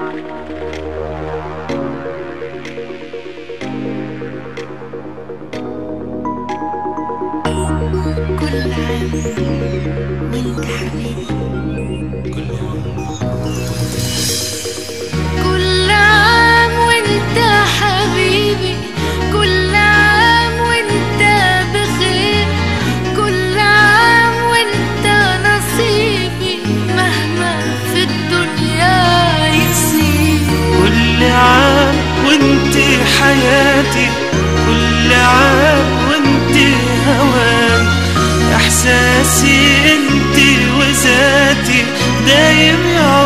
كل عام وانت حبيبي، كل عام وانت بخير، كل عام وانت نصيبي مهما في الدنيا يصير. كل عام وانت حياتي، كل عام وانت هواي، احساسي انت وذاتي دايم يا